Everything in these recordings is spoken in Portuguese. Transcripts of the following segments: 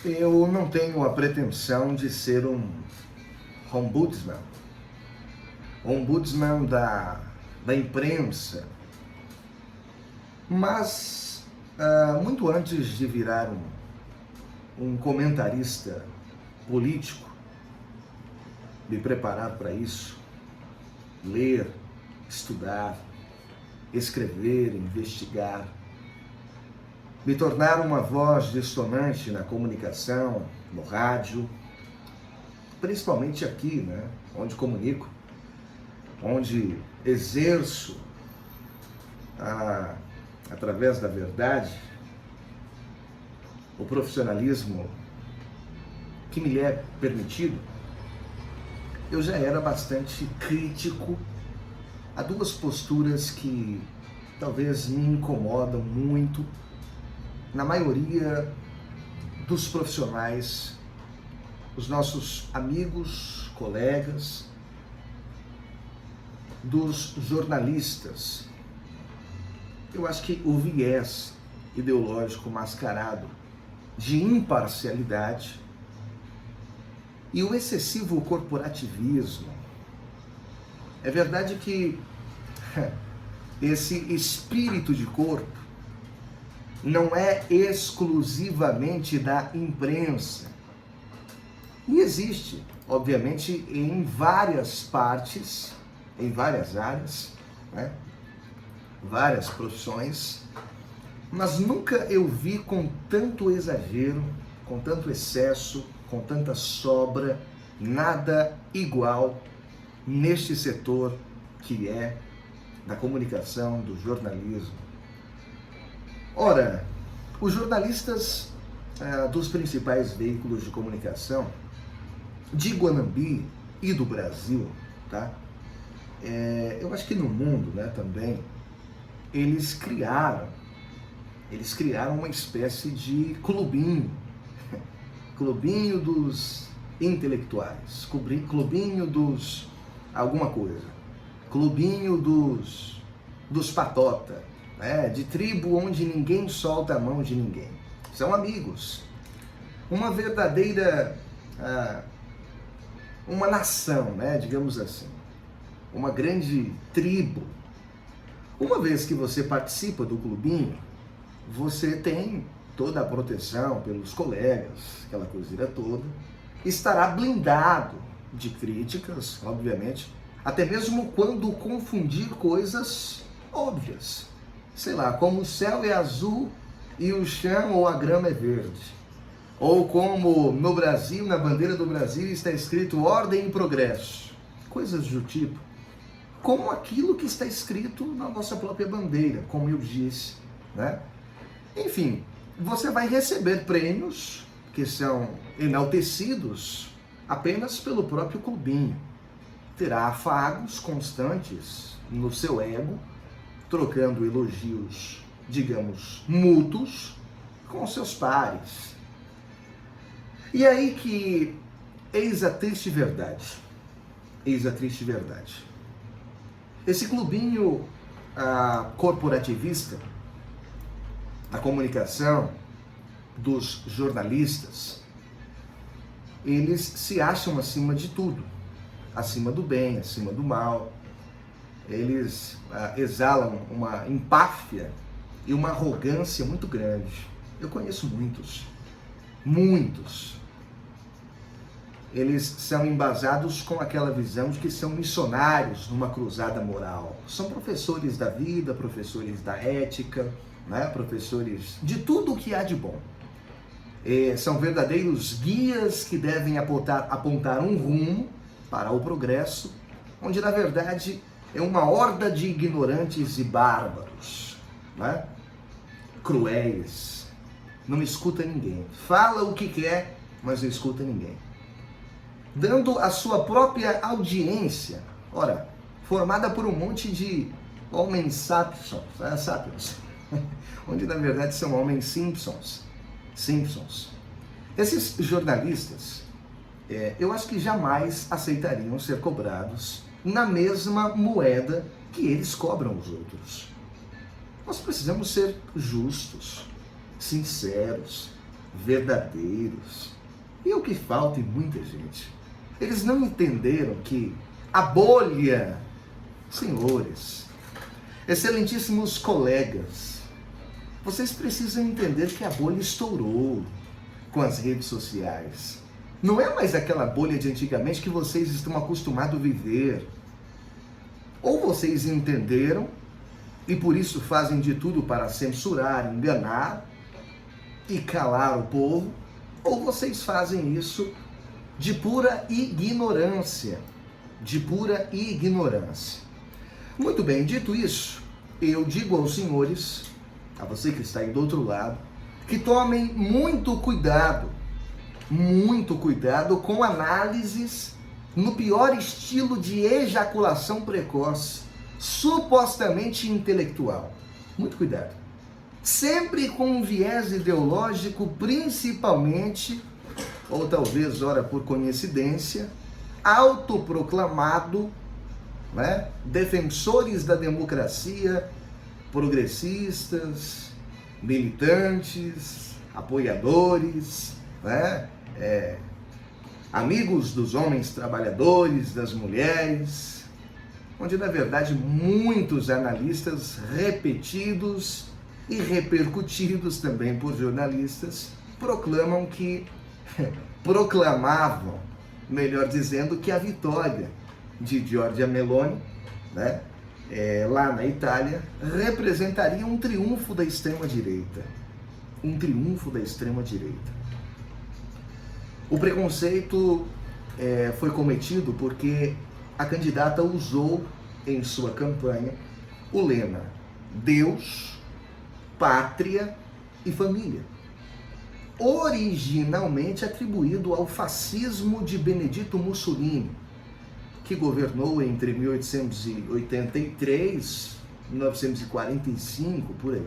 Eu não tenho a pretensão de ser um ombudsman da imprensa, mas muito antes de virar um comentarista político, me preparar para isso, ler, estudar, escrever, investigar, me tornar uma voz dissonante na comunicação, no rádio, principalmente aqui, né, onde comunico, onde exerço, através da verdade, o profissionalismo que me é permitido. Eu já era bastante crítico a duas posturas que talvez me incomodam muito na maioria dos profissionais, os nossos amigos, colegas, dos jornalistas. Eu acho que o viés ideológico mascarado de imparcialidade e o excessivo corporativismo. É verdade que esse espírito de corpo não é exclusivamente da imprensa. E existe, obviamente, em várias partes, em várias áreas, né? Várias profissões, mas nunca eu vi com tanto exagero, com tanto excesso, com tanta sobra, nada igual neste setor que é da comunicação, do jornalismo. Ora, os jornalistas dos principais veículos de comunicação de Guanambi e do Brasil, tá? Eu acho que no mundo, né, também, eles criaram uma espécie de clubinho, clubinho dos intelectuais, clubinho dos alguma coisa, clubinho dos patota, né, de tribo onde ninguém solta a mão de ninguém. São amigos, uma verdadeira, uma nação, né, digamos assim, uma grande tribo. Uma vez que você participa do clubinho, você tem toda a proteção pelos colegas, aquela coisinha toda, estará blindado de críticas, obviamente, até mesmo quando confundir coisas óbvias. Sei lá, como o céu é azul e o chão ou a grama é verde. Ou como no Brasil, na bandeira do Brasil, está escrito ordem e progresso. Coisas do tipo. Como aquilo que está escrito na nossa própria bandeira, como eu disse, né? Enfim, você vai receber prêmios que são enaltecidos apenas pelo próprio clubinho. Terá afagos constantes no seu ego, trocando elogios, digamos, mútuos com seus pares. E aí que eis a triste verdade. Eis a triste verdade. Esse clubinho corporativista, da comunicação, dos jornalistas, eles se acham acima de tudo, acima do bem, acima do mal. Eles exalam uma empáfia e uma arrogância muito grande. Eu conheço muitos. Eles são embasados com aquela visão de que são missionários numa cruzada moral. São professores da vida, professores da ética, né? Professores de tudo o que há de bom. São verdadeiros guias que devem apontar um rumo para o progresso, onde na verdade é uma horda de ignorantes e bárbaros, né? Cruéis, não escuta ninguém, fala o que quer, mas não escuta ninguém. Dando a sua própria audiência, ora, formada por um monte de homens sapiens, onde na verdade são homens simpsons. Esses jornalistas, eu acho que jamais aceitariam ser cobrados na mesma moeda que eles cobram os outros. Nós precisamos ser justos, sinceros, verdadeiros. E é o que falta em muita gente. Eles não entenderam que a bolha, senhores, excelentíssimos colegas, vocês precisam entender que a bolha estourou com as redes sociais. Não é mais aquela bolha de antigamente que vocês estão acostumados a viver. Ou vocês entenderam e por isso fazem de tudo para censurar, enganar e calar o povo, ou vocês fazem isso de pura ignorância. De pura ignorância. Muito bem, dito isso, eu digo aos senhores, a você que está aí do outro lado, que tomem muito cuidado com análises no pior estilo de ejaculação precoce, supostamente intelectual. Muito cuidado. Sempre com um viés ideológico, principalmente, ou talvez, ora por coincidência, autoproclamado, né? Defensores da democracia, progressistas, militantes, apoiadores, né? Amigos dos homens trabalhadores, das mulheres, onde na verdade muitos analistas repetidos e repercutidos também por jornalistas proclamavam, melhor dizendo, que a vitória de Giorgia Meloni, né, lá na Itália, representaria um triunfo da extrema-direita. Um triunfo da extrema-direita. O preconceito foi cometido porque a candidata usou em sua campanha o lema Deus, Pátria e Família, originalmente atribuído ao fascismo de Benedito Mussolini, que governou entre 1883 e 1945, por aí,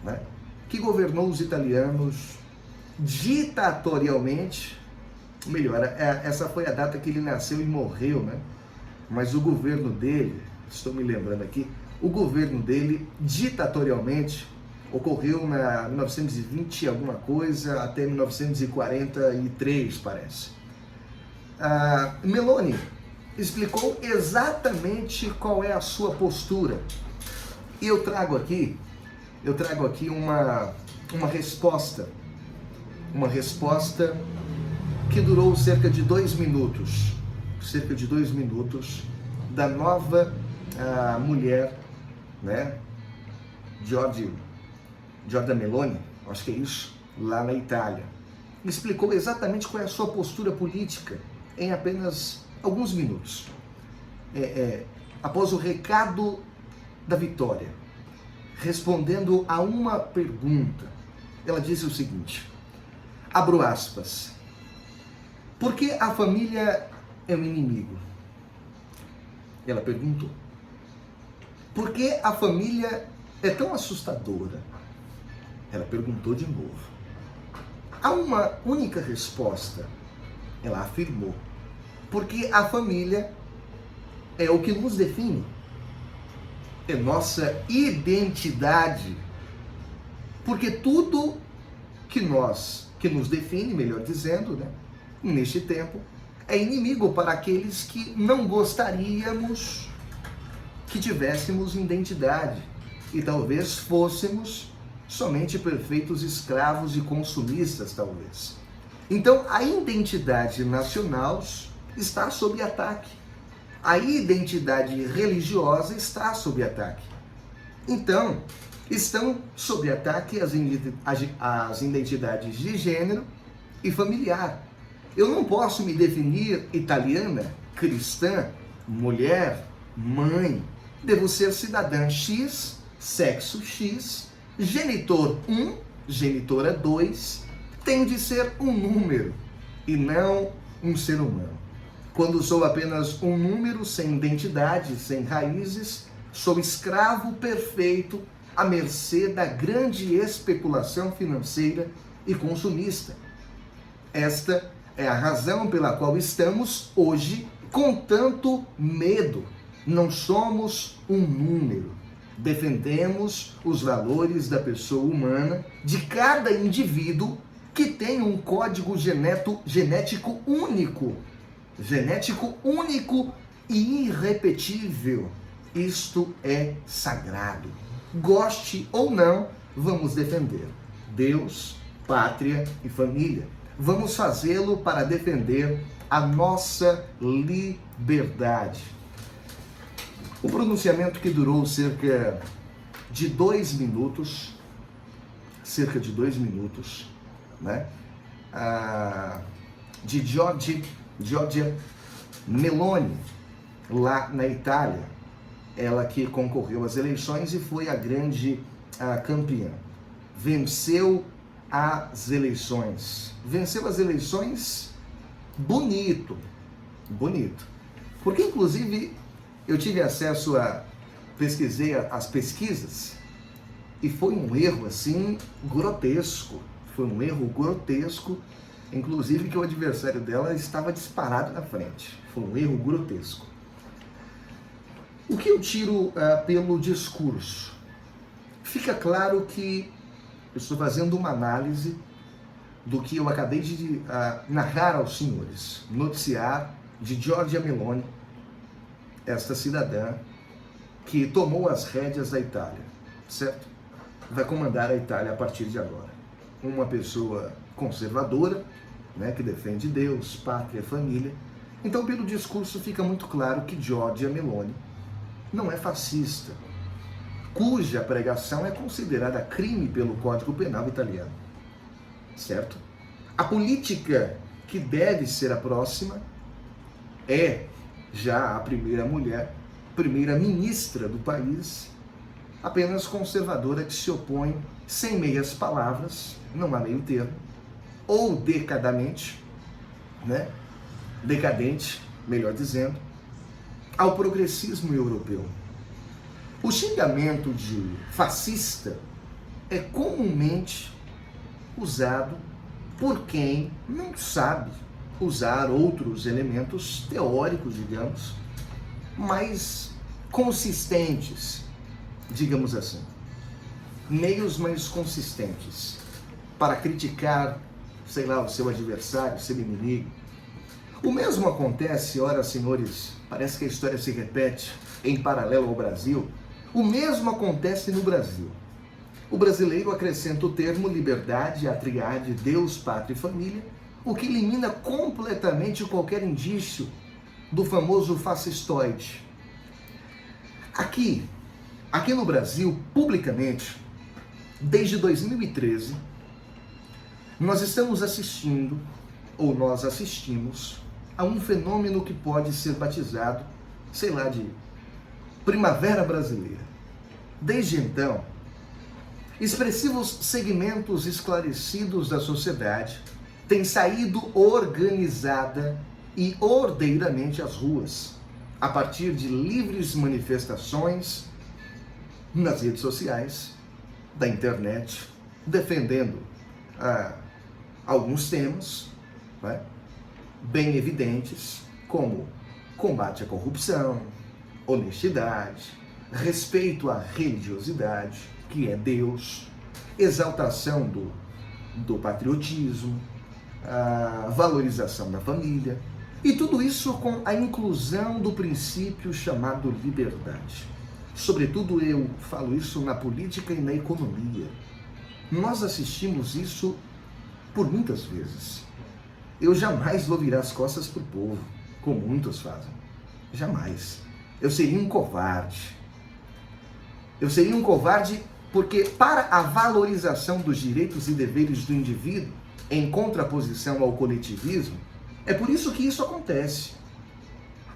né? Que governou os italianos ditatorialmente. Melhor, essa foi a data que ele nasceu e morreu, né? Mas o governo dele, estou me lembrando aqui, o governo dele ditatorialmente ocorreu em 1920 alguma coisa até 1943, parece. Meloni explicou exatamente qual é a sua postura. E eu trago aqui uma resposta que durou cerca de 2 minutos, da nova mulher, né, Giorgia Meloni, acho que é isso, lá na Itália. Explicou exatamente qual é a sua postura política em apenas alguns minutos. Após o recado da vitória, respondendo a uma pergunta, ela disse o seguinte, abro aspas, por que a família é um inimigo? Ela perguntou. Por que a família é tão assustadora? Ela perguntou de novo. Há uma única resposta. Ela afirmou. Porque a família é o que nos define. É nossa identidade. Porque tudo que nos define, melhor dizendo, né, neste tempo, é inimigo para aqueles que não gostaríamos que tivéssemos identidade e talvez fôssemos somente perfeitos escravos e consumistas, talvez. Então, a identidade nacional está sob ataque. A identidade religiosa está sob ataque. Então, estão sob ataque as identidades de gênero e familiar. Eu não posso me definir italiana, cristã, mulher, mãe. Devo ser cidadã X, sexo X, genitor 1, genitora 2, tem de ser um número e não um ser humano. Quando sou apenas um número sem identidade, sem raízes, sou escravo perfeito à mercê da grande especulação financeira e consumista. Esta é a razão pela qual estamos hoje com tanto medo. Não somos um número. Defendemos os valores da pessoa humana, de cada indivíduo, que tem um código genético único e irrepetível. Isto é sagrado. Goste ou não, vamos defender Deus, pátria e família. Vamos fazê-lo para defender a nossa liberdade. O pronunciamento, que durou cerca de 2 minutos, né? De Giorgia Meloni, lá na Itália, ela que concorreu às eleições e foi a grande campeã. Venceu as eleições bonito, porque inclusive eu tive acesso pesquisei as pesquisas, e foi um erro assim grotesco, inclusive que o adversário dela estava disparado na frente, foi um erro grotesco. O que eu tiro pelo discurso? Fica claro que eu estou fazendo uma análise do que eu acabei de narrar aos senhores, noticiar de Giorgia Meloni, esta cidadã que tomou as rédeas da Itália, certo? Vai comandar a Itália a partir de agora. Uma pessoa conservadora, né, que defende Deus, pátria, família. Então, pelo discurso fica muito claro que Giorgia Meloni não é fascista, cuja pregação é considerada crime pelo Código Penal italiano, certo? A política que deve ser a próxima é já a primeira mulher, primeira ministra do país, apenas conservadora, que se opõe sem meias palavras, não há meio termo, ou decadente, melhor dizendo, ao progressismo europeu. O xingamento de fascista é comumente usado por quem não sabe usar outros elementos teóricos, digamos, mais consistentes, digamos assim, meios mais consistentes para criticar, sei lá, o seu adversário, o seu inimigo. O mesmo acontece, ora, senhores, parece que a história se repete em paralelo ao Brasil. O mesmo acontece no Brasil. O brasileiro acrescenta o termo liberdade à triade Deus, pátria e família, o que elimina completamente qualquer indício do famoso fascistoide. Aqui no Brasil, publicamente, desde 2013, nós assistimos a um fenômeno que pode ser batizado, sei lá, de Primavera Brasileira. Desde então, expressivos segmentos esclarecidos da sociedade têm saído organizada e ordeiramente às ruas, a partir de livres manifestações nas redes sociais, da internet, defendendo alguns temas, né, bem evidentes, como combate à corrupção, honestidade, respeito à religiosidade, que é Deus, exaltação do patriotismo, a valorização da família, e tudo isso com a inclusão do princípio chamado liberdade. Sobretudo eu falo isso na política e na economia. Nós assistimos isso por muitas vezes. Eu jamais vou virar as costas para o povo, como muitos fazem. Jamais. Eu seria um covarde. Porque para a valorização dos direitos e deveres do indivíduo, em contraposição ao coletivismo, é por isso que isso acontece.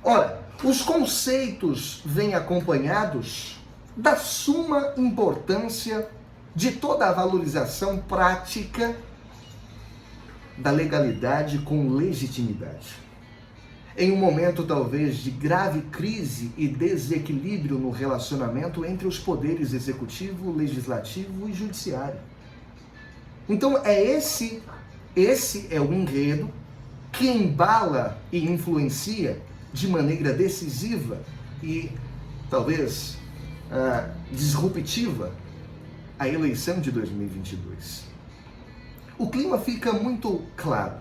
Ora, os conceitos vêm acompanhados da suma importância de toda a valorização prática da legalidade com legitimidade. Em um momento talvez de grave crise e desequilíbrio no relacionamento entre os poderes executivo, legislativo e judiciário. Então esse é o enredo que embala e influencia de maneira decisiva e talvez disruptiva a eleição de 2022. o clima fica muito claro.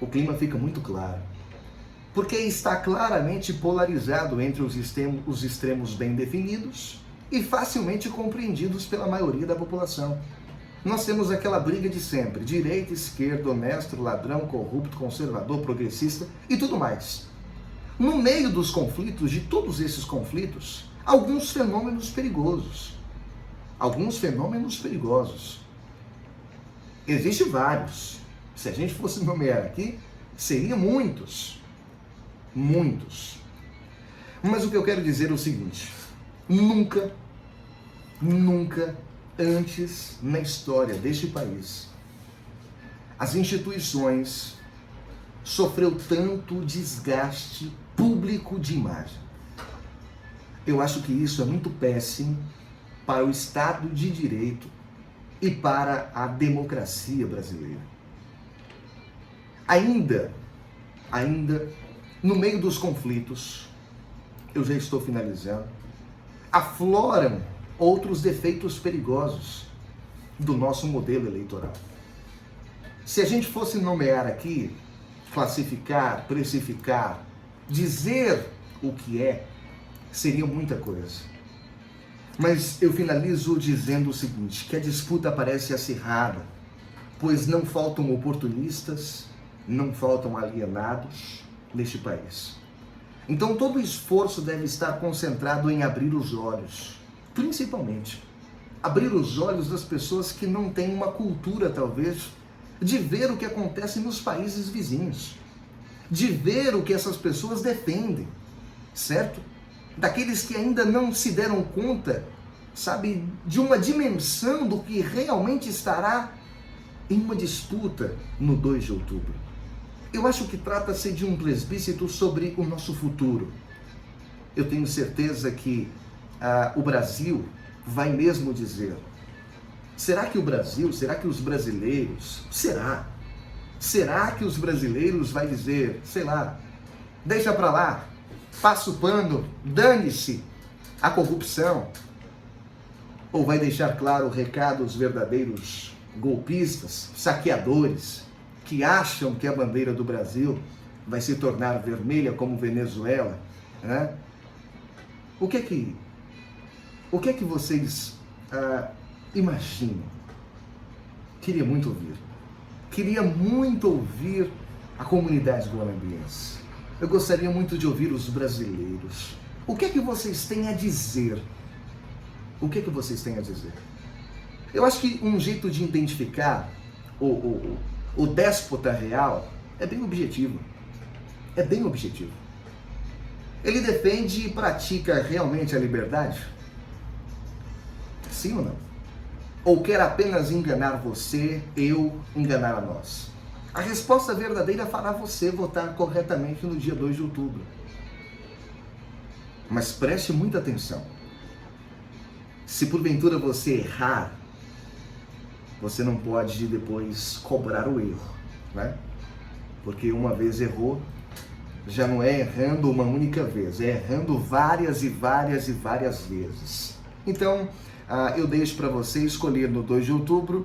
O clima fica muito claro. Porque está claramente polarizado entre os extremos bem definidos e facilmente compreendidos pela maioria da população. Nós temos aquela briga de sempre, direita, esquerda, honesto, ladrão, corrupto, conservador, progressista e tudo mais. No meio dos conflitos, de todos esses conflitos, alguns fenômenos perigosos. Alguns fenômenos perigosos. Existem vários. Se a gente fosse nomear aqui, seriam muitos. Muitos. Mas o que eu quero dizer é o seguinte: nunca antes na história deste país as instituições sofreu tanto desgaste público de imagem. Eu acho que isso é muito péssimo para o Estado de Direito e para a democracia brasileira. Ainda no meio dos conflitos, eu já estou finalizando, afloram outros defeitos perigosos do nosso modelo eleitoral. Se a gente fosse nomear aqui, classificar, precificar, dizer o que é, seria muita coisa. Mas eu finalizo dizendo o seguinte, que a disputa parece acirrada, pois não faltam oportunistas, não faltam alienados neste país. Então todo o esforço deve estar concentrado em abrir os olhos, principalmente abrir os olhos das pessoas que não têm uma cultura, talvez, de ver o que acontece nos países vizinhos, de ver o que essas pessoas defendem, certo? Daqueles que ainda não se deram conta, sabe, de uma dimensão do que realmente estará em uma disputa no 2 de outubro. Eu acho que trata-se de um plebiscito sobre o nosso futuro. Eu tenho certeza que o Brasil vai mesmo dizer: será que o Brasil, será que os brasileiros, será que os brasileiros vai dizer, sei lá, deixa pra lá, passa o pano, dane-se a corrupção? Ou vai deixar claro o recado aos verdadeiros golpistas, saqueadores, que acham que a bandeira do Brasil vai se tornar vermelha como Venezuela, né? O que é que vocês imaginam? Queria muito ouvir a comunidade guanambiense. Eu gostaria muito de ouvir os brasileiros. O que é que vocês têm a dizer? O que é que vocês têm a dizer? Eu acho que um jeito de identificar o déspota real é bem objetivo. É bem objetivo. Ele defende e pratica realmente a liberdade? Sim ou não? Ou quer apenas enganar você, enganar a nós? A resposta verdadeira fará você votar corretamente no dia 2 de outubro. Mas preste muita atenção. Se porventura você errar, você não pode depois cobrar o erro, né? Porque uma vez errou, já não é errando uma única vez, é errando várias e várias e várias vezes. Então, eu deixo para você escolher no 2 de outubro